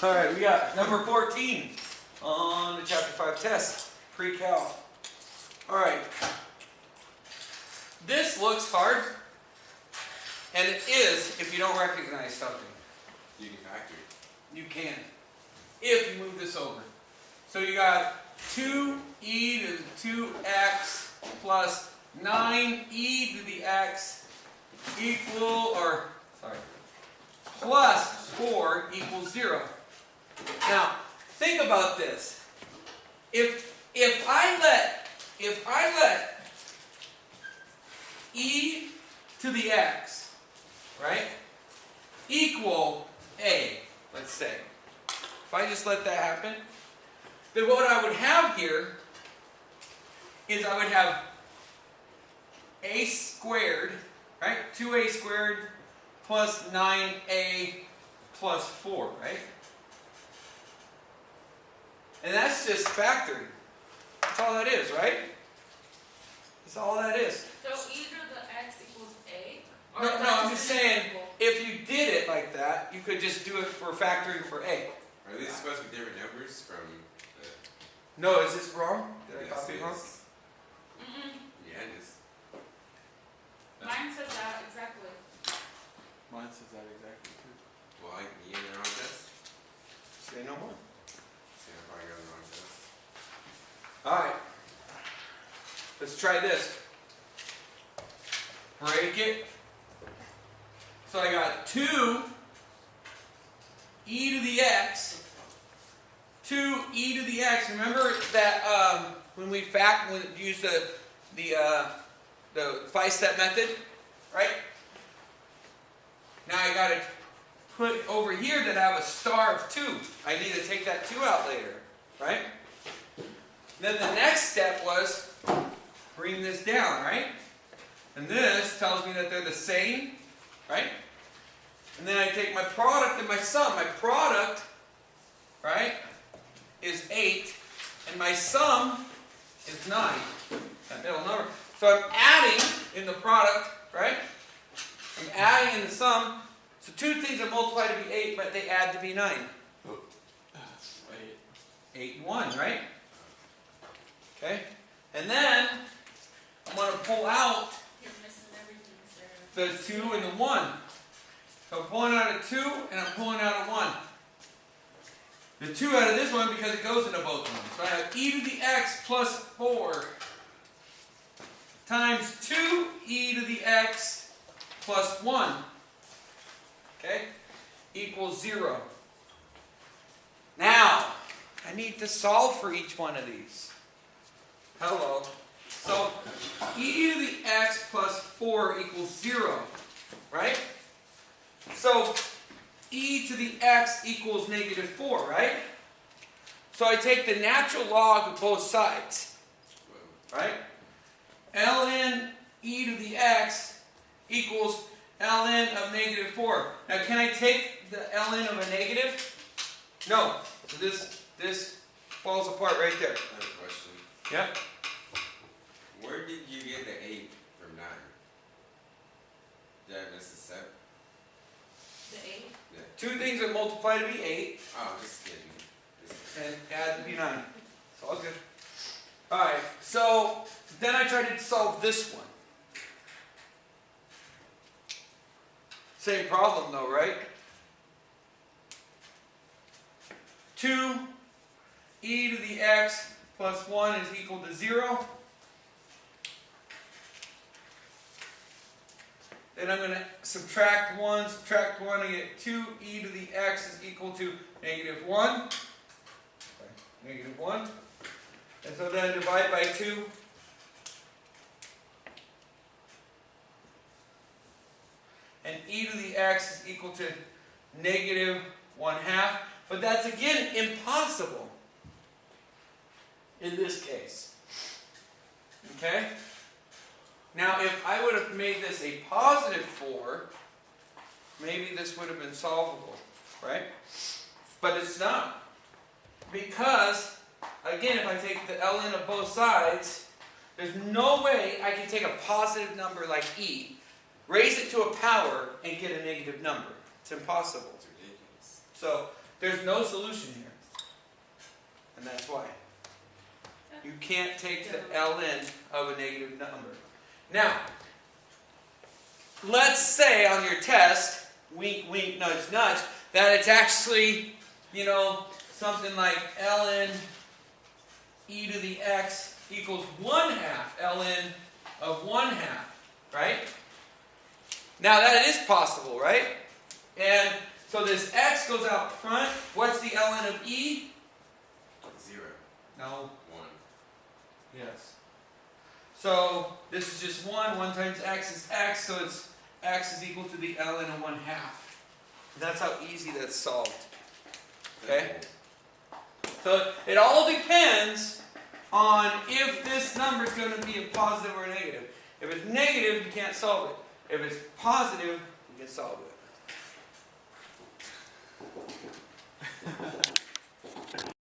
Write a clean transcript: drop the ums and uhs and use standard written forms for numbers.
All right, we got number 14 on the Chapter 5 test, Pre-Cal. All right. This looks hard, and it is if you don't recognize something. You can factor. You can, if you move this over. So you got 2e to the 2x plus 9e to the x plus 4 equals 0. Now, think about this. If I let e to the x, right, equal a, let's say. If I just let that happen, then what I would have here is I would have a squared, right, 2a squared plus 9a plus 4, right? And that's just factoring. That's all that is, right? That's all that is. So either the x equals a? Or No, I'm just saying, if you did it like that, you could just do it for factoring for a. Are these supposed to be different numbers from the... No, is this wrong? Did I Yes, copy it it wrong? is. Yeah, it is. Mine says that exactly. Mine says that exactly too. Well, I can get the wrong test. Say no more. See, I probably got the wrong test. Alright. Let's try this. Break it. So I got 2 e to the x. 2 e to the x. Remember that when we use the 5-step method, right? Now I got to put over here that I have a star of 2. I need to take that 2 out later, right? Then the next step was bring this down, right? And this tells me that they're the same, right? And then I take my product and my sum. My product, right, is 8, and my sum is 9, that middle number. So I'm adding in the product, right? I'm adding in the sum. So two things that multiply to be 8, but they add to be 9. 8 and 1, right? Okay? And then I'm going to pull out You're missing everything, Sarah. the 2 and the 1. So I'm pulling out a 2 and I'm pulling out a 1. The 2 out of this one because it goes into both of them. So I have e to the x plus 4 times 2 e to the x plus 1. Okay? Equals 0. Now, I need to solve for each one of these. Hello. So, e to the x plus 4 equals 0. Right? So, e to the x equals negative 4, right? So I take the natural log of both sides. Right? ln e to the x equals ln of negative 4. Now, can I take the ln of a negative? No. So this falls apart right there. I have a question. Yep. Where did you get the 8 from 9? Did I miss a step? The 8? Yeah. Two things that multiply to be 8 Oh, just kidding. and add to be 9. It's all good. Alright, so then I tried to solve this one. Same problem though, right? 2 e to the x plus 1 is equal to 0. Then I'm going to subtract 1, I get 2 e to the x is equal to negative 1. Negative 1. And so then divide by 2. And e to the x is equal to negative 1/2. But that's again impossible in this case. Okay? Now if I would have made this a positive 4, maybe this would have been solvable, right? But it's not. Because, again, if I take the ln of both sides, there's no way I can take a positive number like e, raise it to a power, and get a negative number. It's impossible. It's ridiculous. So there's no solution here. And that's why. You can't take the ln of a negative number. Now, let's say on your test, wink, wink, nudge, nudge, that it's actually, something like ln e to the x equals 1/2 ln of 1/2, right? Now that is possible, right? And so this x goes out front. What's the ln of e? 0. No. 1. Yes. So this is just 1. 1 times x is x, so it's x is equal to the ln of 1/2. That's how easy that's solved. Okay? So it all depends on if this number is going to be a positive or a negative. If it's negative, you can't solve it. If it's positive, you can solve it.